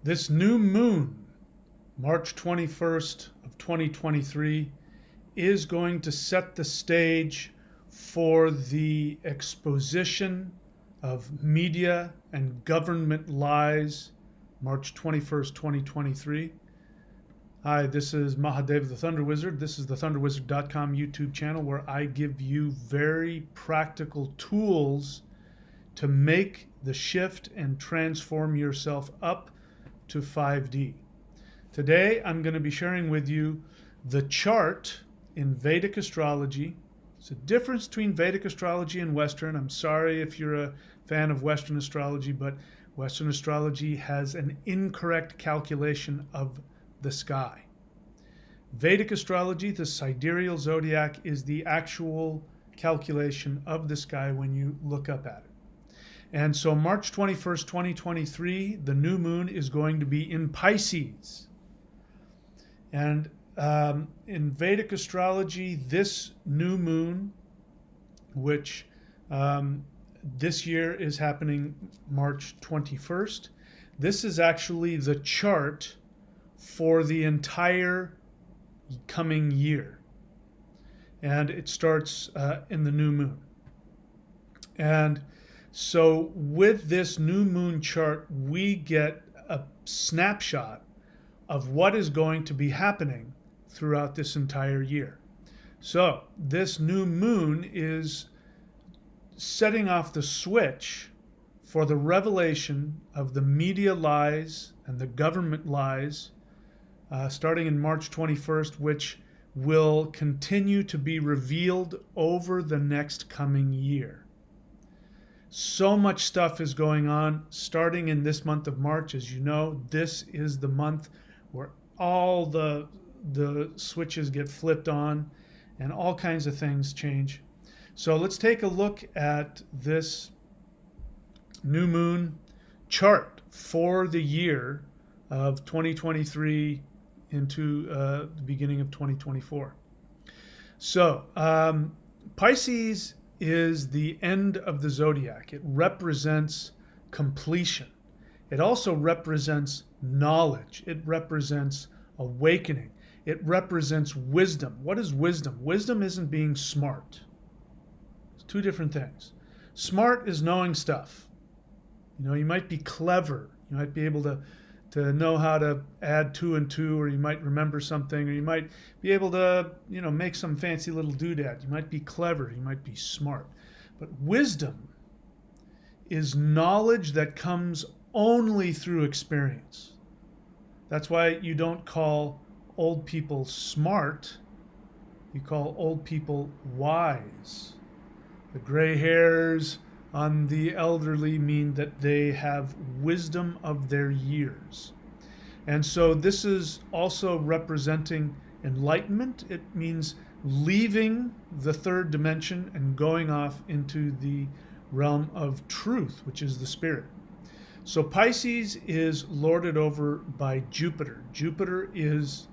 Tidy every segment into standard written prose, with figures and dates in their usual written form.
This new moon, March 21st of 2023, is going to set the stage for the exposition of media and government lies, March 21st, 2023. Hi, this is Mahadev the Thunder Wizard. This is the thunderwizard.com YouTube channel where I give you very practical tools to make the shift and transform yourself up to 5D. Today I'm going to be sharing with you the chart in Vedic astrology. It's a difference between Vedic astrology and Western. I'm sorry if you're a fan of Western astrology, but Western astrology has an incorrect calculation of the sky. Vedic astrology, the sidereal zodiac, is the actual calculation of the sky when you look up at it. And so March 21st, 2023, the new moon is going to be in Pisces. And in Vedic astrology, this new moon, which this year is happening March 21st, this is actually the chart for the entire coming year. And it starts in the new moon. And so with this new moon chart, we get a snapshot of what is going to be happening throughout this entire year. So this new moon is setting off the switch for the revelation of the media lies and the government lies starting in March 21st, which will continue to be revealed over the next coming year. So much stuff is going on starting in this month of March. As you know, this is the month where all the switches get flipped on and all kinds of things change. So let's take a look at this new moon chart for the year of 2023 into the beginning of 2024. So Pisces is the end of the zodiac. It represents completion. It also represents knowledge. It represents awakening. It represents wisdom. What is wisdom? Wisdom isn't being smart. It's two different things. Smart is knowing stuff. You know, you might be clever. You might be able to know how to add 2 and 2, or you might remember something, or you might be able to, make some fancy little doodad. You might be clever. You might be smart. But wisdom is knowledge that comes only through experience. That's why you don't call old people smart. You call old people wise. The gray hairs on the elderly mean that they have wisdom of their years. And so this is also representing enlightenment. It means leaving the third dimension and going off into the realm of truth, which is the spirit. So Pisces is lorded over by Jupiter. Jupiter is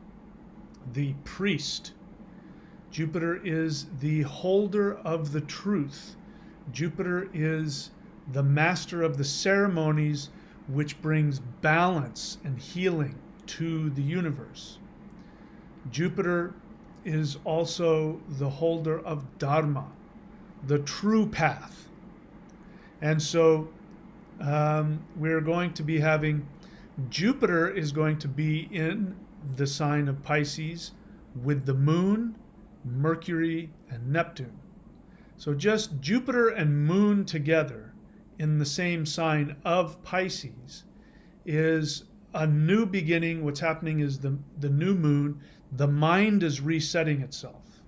the priest. Jupiter is the holder of the truth. Jupiter is the master of the ceremonies, which brings balance and healing to the universe. Jupiter is also the holder of Dharma, the true path. And so we're going to be having, Jupiter is going to be in the sign of Pisces with the moon, Mercury, and Neptune. So just Jupiter and moon together in the same sign of Pisces is a new beginning. What's happening is the new moon, the mind is resetting itself.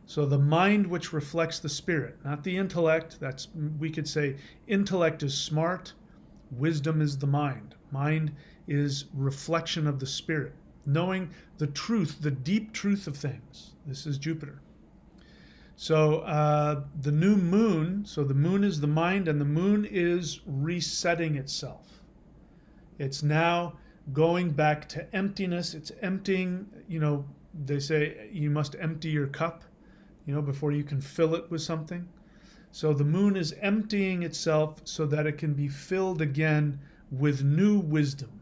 So the mind, which reflects the spirit, not the intellect. We could say intellect is smart, wisdom is the mind. Mind is reflection of the spirit, knowing the truth, the deep truth of things. This is Jupiter. So the new moon, so the moon is the mind, and the moon is resetting itself. It's now going back to emptiness. It's emptying, they say you must empty your cup, before you can fill it with something. So the moon is emptying itself so that it can be filled again with new wisdom,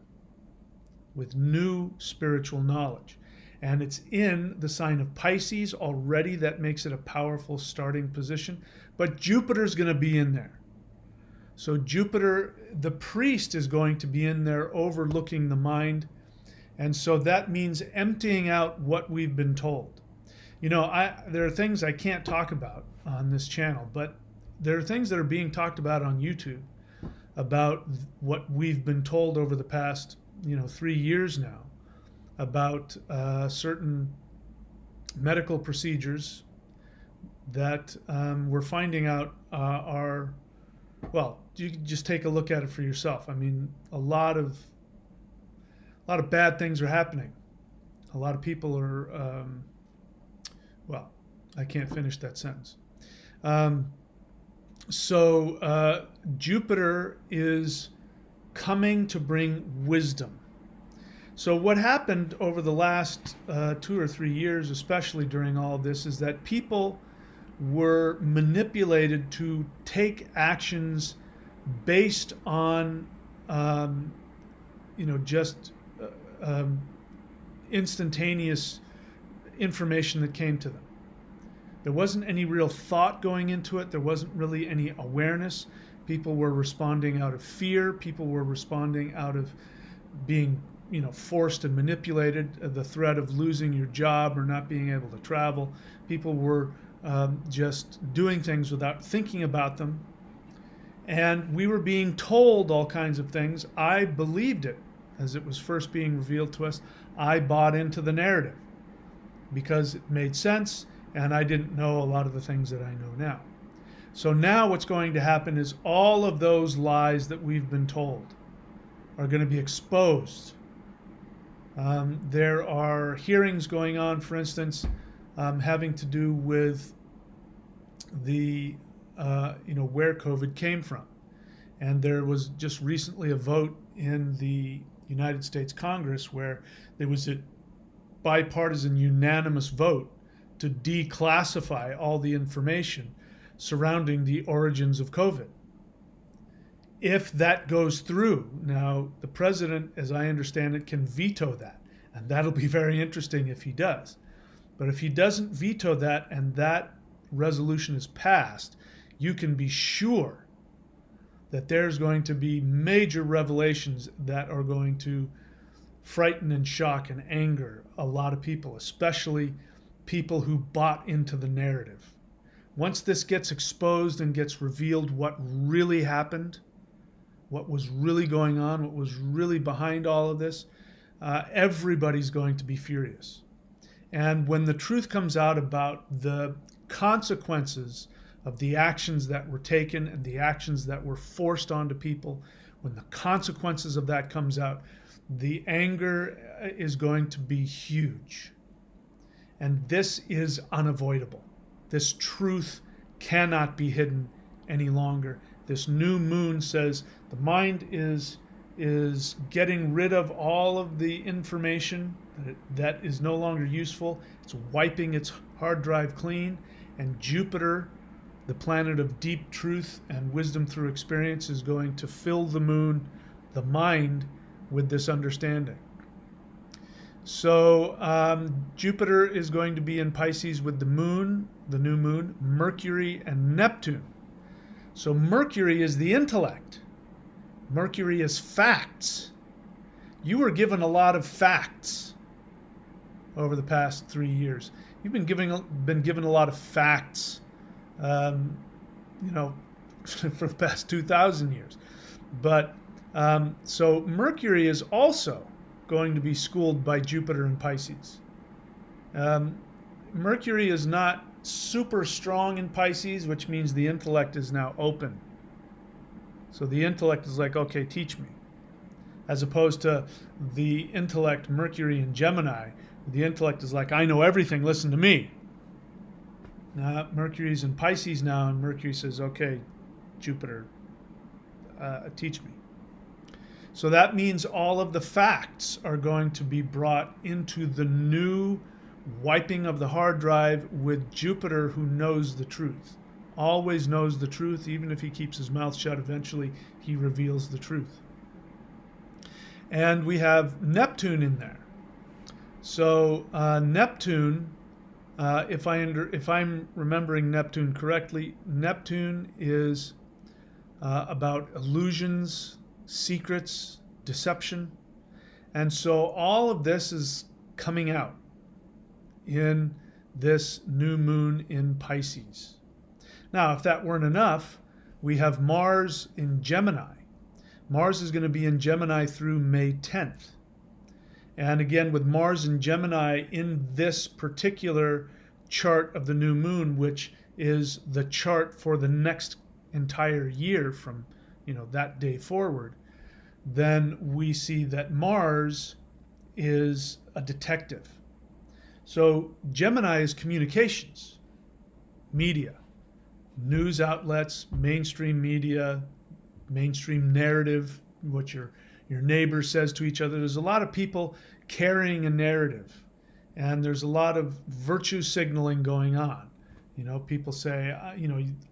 with new spiritual knowledge. And it's in the sign of Pisces already. That makes it a powerful starting position. But Jupiter's going to be in there. So Jupiter, the priest, is going to be in there overlooking the mind. And so that means emptying out what we've been told. You know, there are things I can't talk about on this channel, but there are things that are being talked about on YouTube about what we've been told over the past, 3 years now, about certain medical procedures that we're finding out are, well, you can just take a look at it for yourself. I mean, a lot of bad things are happening. A lot of people are, well, I can't finish that sentence. So Jupiter is coming to bring wisdom. So what happened over the last 2 or 3 years, especially during all of this, is that people were manipulated to take actions based on, just instantaneous information that came to them. There wasn't any real thought going into it. There wasn't really any awareness. People were responding out of fear. People were responding out of being, forced and manipulated, the threat of losing your job or not being able to travel. People were just doing things without thinking about them. And we were being told all kinds of things. I believed it as it was first being revealed to us. I bought into the narrative because it made sense, and I didn't know a lot of the things that I know now. So now what's going to happen is all of those lies that we've been told are going to be exposed. There are hearings going on, for instance, having to do with the, where COVID came from. And there was just recently a vote in the United States Congress where there was a bipartisan unanimous vote to declassify all the information surrounding the origins of COVID. If that goes through, now the president, as I understand it, can veto that. And that'll be very interesting if he does. But if he doesn't veto that and that resolution is passed, you can be sure that there's going to be major revelations that are going to frighten and shock and anger a lot of people, especially people who bought into the narrative. Once this gets exposed and gets revealed what really happened, what was really going on, what was really behind all of this, everybody's going to be furious. And when the truth comes out about the consequences of the actions that were taken and the actions that were forced onto people, when the consequences of that comes out, the anger is going to be huge. And this is unavoidable. This truth cannot be hidden any longer. This new moon says the mind is getting rid of all of the information that is no longer useful. It's wiping its hard drive clean. And Jupiter, the planet of deep truth and wisdom through experience, is going to fill the moon, the mind, with this understanding. So Jupiter is going to be in Pisces with the moon, the new moon, Mercury, and Neptune. So Mercury is the intellect. Mercury is facts. You were given a lot of facts over the past 3 years. You've been given a lot of facts, for the past 2,000 years. But so Mercury is also going to be schooled by Jupiter in Pisces. Mercury is not super strong in Pisces, which means the intellect is now open. So the intellect is like, okay, teach me. As opposed to the intellect, Mercury in Gemini, the intellect is like, I know everything, listen to me. Now, Mercury's in Pisces now, and Mercury says, okay, Jupiter, teach me. So that means all of the facts are going to be brought into the new wiping of the hard drive with Jupiter, who knows the truth. Always knows the truth. Even if he keeps his mouth shut, eventually he reveals the truth. And we have Neptune in there. So Neptune, if I'm remembering Neptune correctly, Neptune is about illusions, secrets, deception. And so all of this is coming out in this new moon in Pisces. Now, if that weren't enough, we have Mars in Gemini. Mars is going to be in Gemini through May 10th. And again, with Mars in Gemini in this particular chart of the new moon, which is the chart for the next entire year from, that day forward, then we see that Mars is a detective. So Gemini is communications, media, news outlets, mainstream media, mainstream narrative, what your neighbor says to each other. There's a lot of people carrying a narrative, and there's a lot of virtue signaling going on. People say,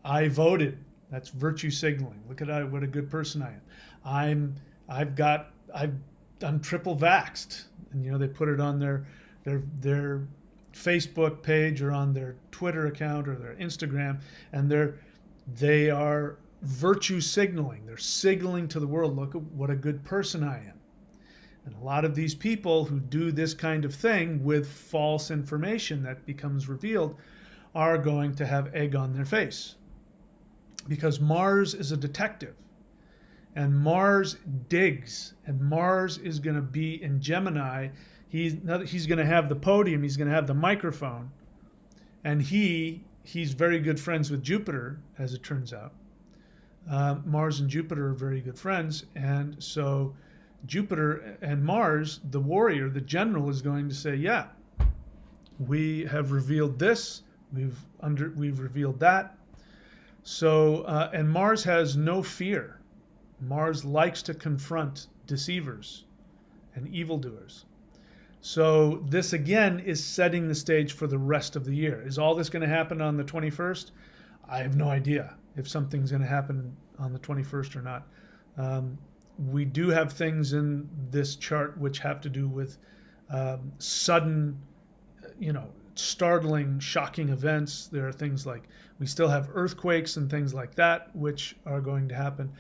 I voted. That's virtue signaling. Look at what a good person I am. I'm triple vaxxed, and they put it on their Facebook page or on their Twitter account or their Instagram, and they are virtue signaling. They're signaling to the world, look at what a good person I am. And a lot of these people who do this kind of thing with false information that becomes revealed are going to have egg on their face, because Mars is a detective, and Mars digs, and Mars is going to be in Gemini. He's going to have the podium, he's going to have the microphone, and he's very good friends with Jupiter, as it turns out. Mars and Jupiter are very good friends, and so Jupiter and Mars, the warrior, the general, is going to say, yeah, we have revealed this, we've revealed that. So, and Mars has no fear. Mars likes to confront deceivers and evildoers. So this again is setting the stage for the rest of the year. Is all this going to happen on the 21st? I have no idea if something's going to happen on the 21st or not. We do have things in this chart which have to do with sudden, startling, shocking events. There are things like we still have earthquakes and things like that which are going to happen.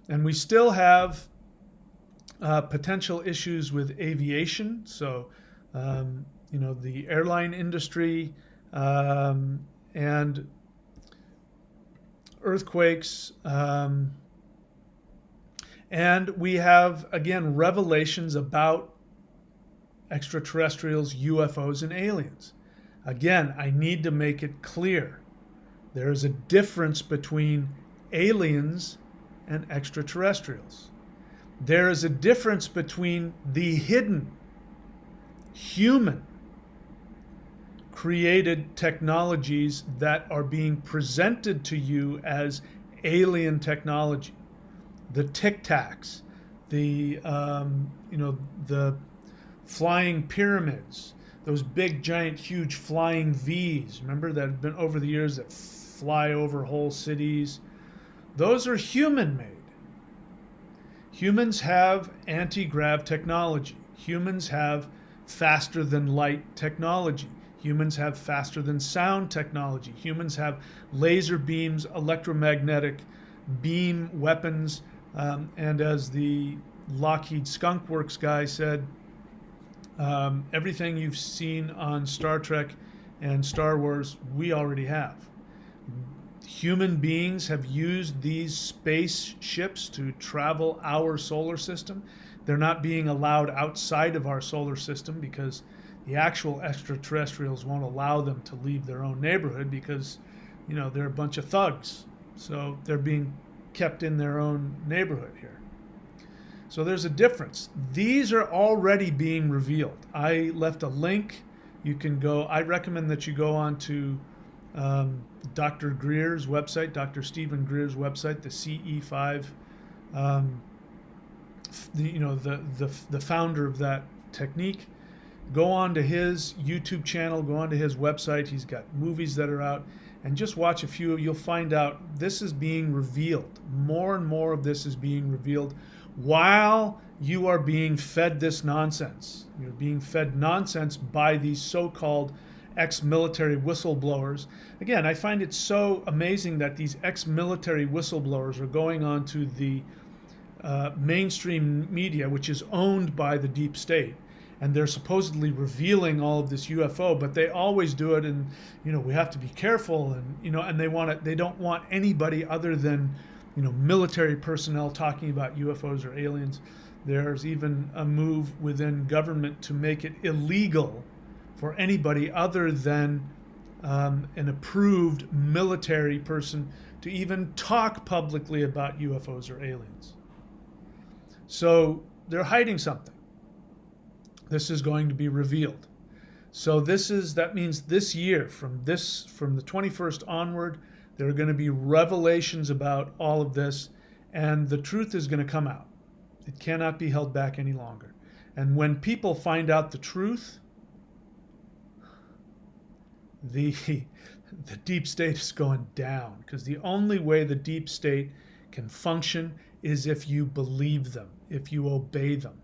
And we still have potential issues with aviation. So, the airline industry and earthquakes. And we have, again, revelations about extraterrestrials, UFOs, and aliens. Again, I need to make it clear. There is a difference between aliens and extraterrestrials. There is a difference between the hidden, human created technologies that are being presented to you as alien technology. The Tic Tacs, the flying pyramids, those big, giant, huge flying Vs. Remember that have been over the years that fly over whole cities. Those are human-made. Humans have anti-grav technology. Humans have faster than light technology. Humans have faster than sound technology. Humans have laser beams, electromagnetic beam weapons, and as the Lockheed Skunk Works guy said, everything you've seen on Star Trek and Star Wars, we already have. Human beings have used these spaceships to travel our solar system. They're not being allowed outside of our solar system because the actual extraterrestrials won't allow them to leave their own neighborhood because, they're a bunch of thugs. So they're being kept in their own neighborhood here. So there's a difference. These are already being revealed. I left a link. You can go, I recommend that you go on to Dr. Greer's website, Dr. Steven Greer's website, the CE5, the founder of that technique. Go on to his YouTube channel, go on to his website. He's got movies that are out, and just watch a few. You'll find out this is being revealed. More and more of this is being revealed. while you are being fed this nonsense. You're being fed nonsense by these so-called ex-military whistleblowers. Again, I find it so amazing that these ex-military whistleblowers are going on to the mainstream media, which is owned by the deep state, and they're supposedly revealing all of this UFO, but they always do it, and we have to be careful, and and they don't want anybody other than military personnel talking about UFOs or aliens. There's even a move within government to make it illegal for anybody other than an approved military person to even talk publicly about UFOs or aliens. So they're hiding something. This is going to be revealed. So that means this year, from the 21st onward, there are going to be revelations about all of this, and the truth is going to come out. It cannot be held back any longer. And when people find out the truth, the deep state is going down, because the only way the deep state can function is if you believe them, if you obey them.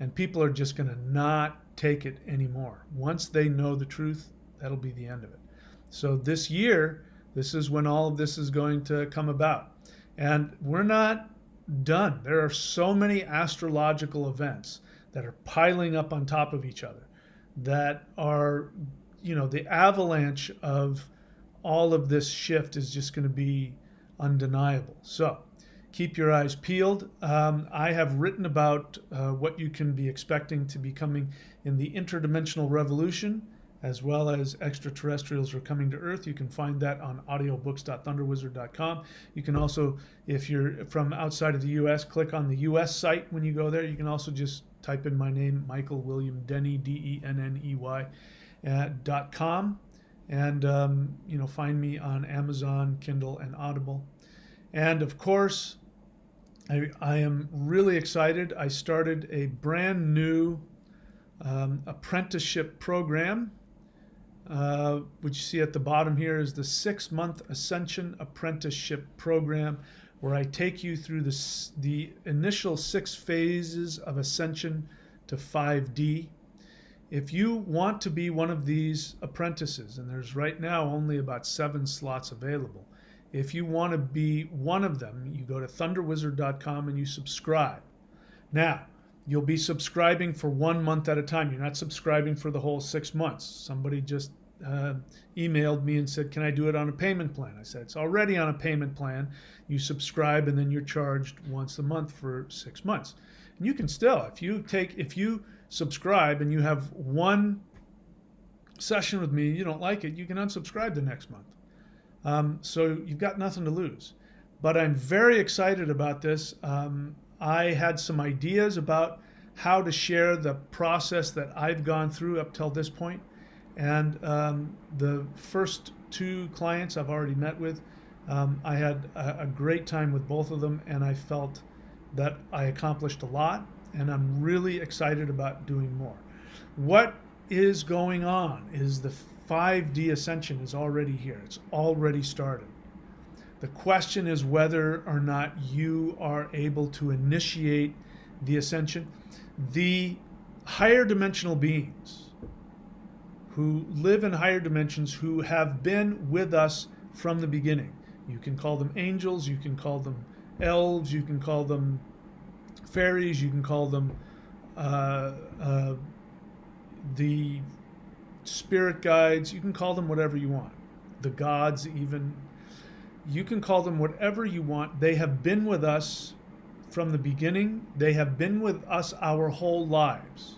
And people are just going to not take it anymore. Once they know the truth, that'll be the end of it. So this year, this is when all of this is going to come about. And we're not done. There are so many astrological events that are piling up on top of each other that are, the avalanche of all of this shift is just going to be undeniable. So keep your eyes peeled. I have written about what you can be expecting to be coming in the interdimensional revolution, as well as extraterrestrials are coming to Earth. You can find that on audiobooks.thunderwizard.com. You can also, if you're from outside of the U.S., click on the U.S. site when you go there. You can also just type in my name, Michael William Denny, Denney, .com, and find me on Amazon, Kindle, and Audible. And of course, I am really excited. I started a brand new apprenticeship program. What you see at the bottom here is the 6-month Ascension apprenticeship program, where I take you through the initial 6 phases of Ascension to 5D. If you want to be one of these apprentices, and there's right now only about 7 slots available, if you want to be one of them, you go to thunderwizard.com and you subscribe. Now, you'll be subscribing for 1 month at a time. You're not subscribing for the whole 6 months. Somebody just emailed me and said, can I do it on a payment plan? I said, it's already on a payment plan. You subscribe and then you're charged once a month for 6 months. And you can still, if you subscribe and you have one session with me, you don't like it, you can unsubscribe the next month. So you've got nothing to lose. But I'm very excited about this. I had some ideas about how to share the process that I've gone through up till this point. And the first 2 clients I've already met with, I had a great time with both of them, and I felt that I accomplished a lot, and I'm really excited about doing more. What is going on is the 5D Ascension is already here. It's already started. The question is whether or not you are able to initiate the Ascension. The higher dimensional beings who live in higher dimensions, who have been with us from the beginning. You can call them angels, you can call them elves, you can call them fairies, you can call them the spirit guides, you can call them whatever you want. The gods even. You can call them whatever you want. They have been with us from the beginning. They have been with us our whole lives.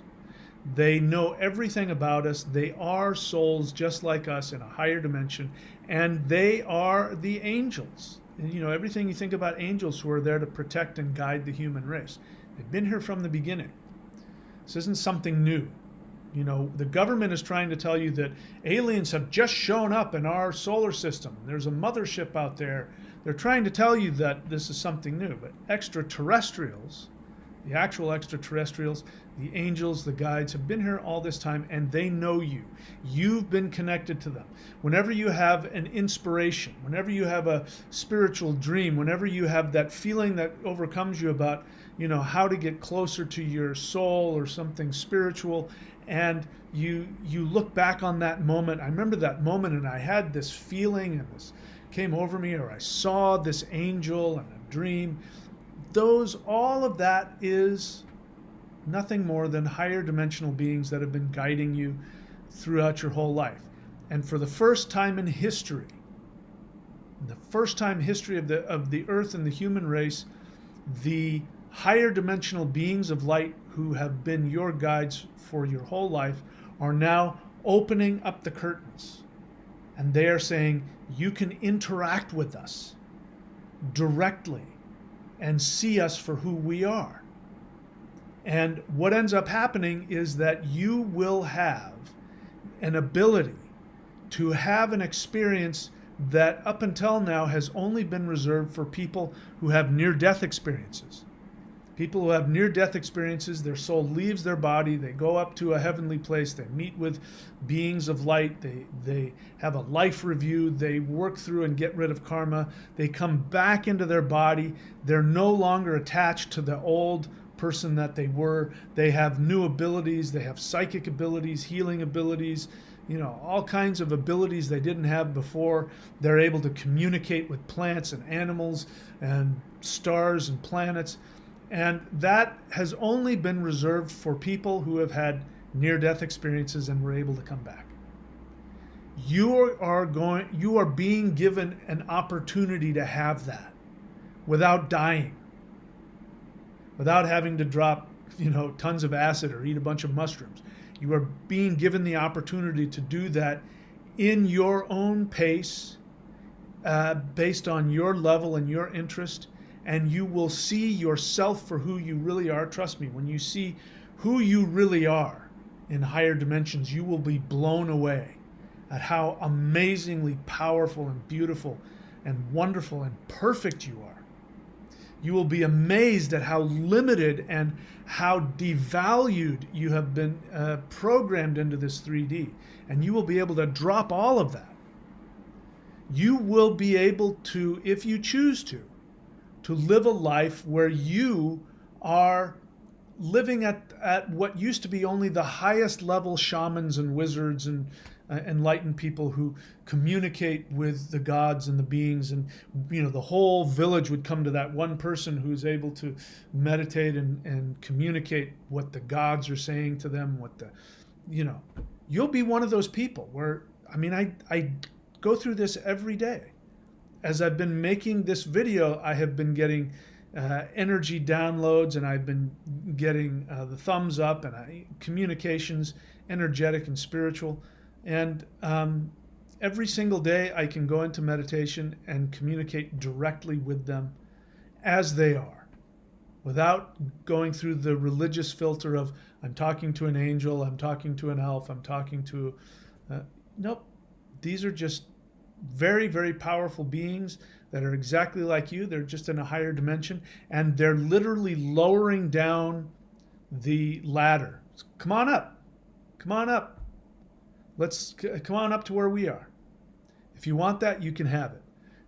They know everything about us. They are souls just like us in a higher dimension, and they are the angels. And, everything you think about angels who are there to protect and guide the human race. They've been here from the beginning. This isn't something new. The government is trying to tell you that aliens have just shown up in our solar system. There's a mothership out there. They're trying to tell you that this is something new. But extraterrestrials, the actual extraterrestrials, the angels, the guides, have been here all this time, and they know you. You've been connected to them. Whenever you have an inspiration, whenever you have a spiritual dream, whenever you have that feeling that overcomes you about, how to get closer to your soul or something spiritual, and you look back on that moment. I remember that moment, and I had this feeling, and this came over me, or I saw this angel in a dream. All of that is nothing more than higher dimensional beings that have been guiding you throughout your whole life. And for the first time in history, of the earth and the human race, the higher dimensional beings of light who have been your guides for your whole life are now opening up the curtains. And they are saying, you can interact with us directly and see us for who we are. And what ends up happening is that you will have an ability to have an experience that up until now has only been reserved for people who have near-death experiences. People who have near-death experiences, their soul leaves their body, they go up to a heavenly place, they meet with beings of light, they have a life review, they work through and get rid of karma, they come back into their body, they're no longer attached to the old person that they were, they have new abilities, they have psychic abilities, healing abilities, all kinds of abilities they didn't have before. They're able to communicate with plants and animals and stars and planets. And that has only been reserved for people who have had near-death experiences and were able to come back. You are being given an opportunity to have that without dying, without having to drop, tons of acid or eat a bunch of mushrooms. You are being given the opportunity to do that in your own pace, based on your level and your interest, and you will see yourself for who you really are. Trust me, when you see who you really are in higher dimensions, you will be blown away at how amazingly powerful and beautiful and wonderful and perfect you are. You will be amazed at how limited and how devalued you have been programmed into this 3D. And you will be able to drop all of that. You will be able to, if you choose to live a life where you are living at what used to be only the highest level shamans and wizards and enlightened people who communicate with the gods and the beings, and the whole village would come to that one person who's able to meditate and communicate what the gods are saying to them, you'll be one of those people where, I go through this every day. As I've been making this video, I have been getting energy downloads, and I've been getting the thumbs up, and communications, energetic and spiritual. And every single day I can go into meditation and communicate directly with them as they are, without going through the religious filter of, I'm talking to an angel, I'm talking to an elf, I'm talking to... Nope. These are just very, very powerful beings that are exactly like you. They're just in a higher dimension, and they're literally lowering down the ladder. Come on up. Come on up. Come on up to where we are. If you want that, you can have it.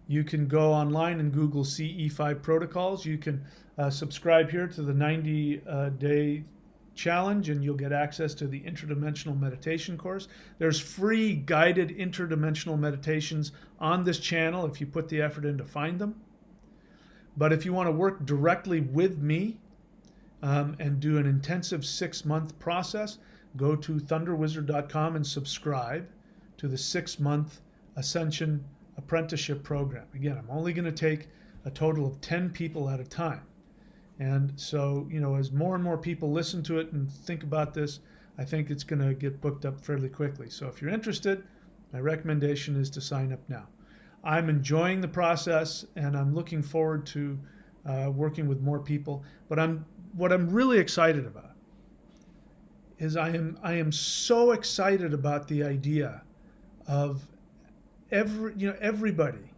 You can go online and Google CE5 protocols. You can subscribe here to the 90-day challenge, and you'll get access to the interdimensional meditation course. There's free guided interdimensional meditations on this channel if you put the effort in to find them. But if you want to work directly with me and do an intensive 6-month process, go to thunderwizard.com and subscribe to the 6-month Ascension apprenticeship program. Again, I'm only going to take a total of 10 people at a time. And so, as more and more people listen to it and think about this, I think it's going to get booked up fairly quickly. So if you're interested, my recommendation is to sign up now. I'm enjoying the process, and I'm looking forward to working with more people. But what I'm really excited about is I am so excited about the idea of everybody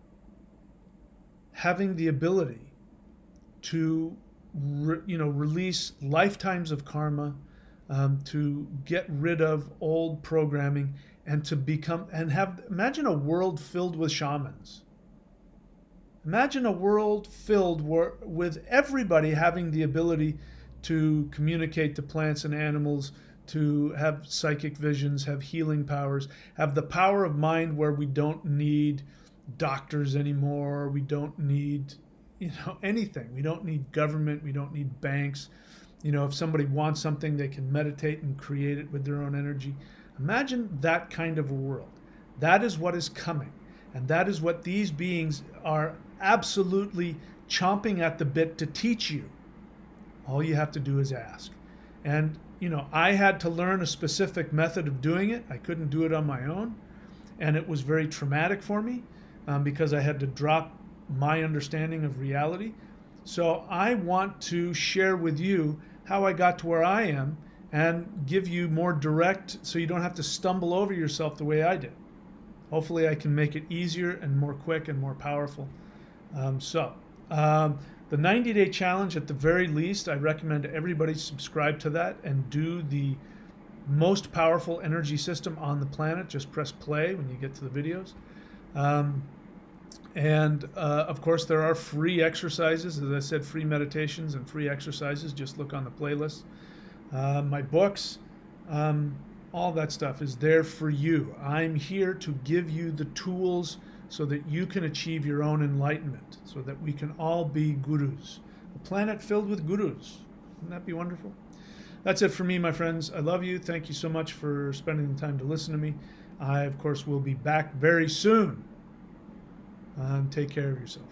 having the ability to release lifetimes of karma, to get rid of old programming, and to become imagine a world filled with shamans. Imagine a world filled with everybody having the ability to communicate to plants and animals, to have psychic visions, have healing powers, have the power of mind where we don't need doctors anymore. We don't need, anything. We don't need government. We don't need banks. If somebody wants something, they can meditate and create it with their own energy. Imagine that kind of a world. That is what is coming. And that is what these beings are absolutely chomping at the bit to teach you. All you have to do is ask. And, I had to learn a specific method of doing it. I couldn't do it on my own. And it was very traumatic for me because I had to drop my understanding of reality. So I want to share with you how I got to where I am and give you more direct so you don't have to stumble over yourself the way I did. Hopefully I can make it easier and more quick and more powerful. The 90-day challenge, at the very least, I recommend everybody subscribe to that and do the most powerful energy system on the planet. Just press play when you get to the videos. Of course, there are free exercises. As I said, free meditations and free exercises. Just look on the playlist. My books, all that stuff is there for you. I'm here to give you the tools so that you can achieve your own enlightenment, so that we can all be gurus. A planet filled with gurus. Wouldn't that be wonderful? That's it for me, my friends. I love you. Thank you so much for spending the time to listen to me. I, of course, will be back very soon. Take care of yourself.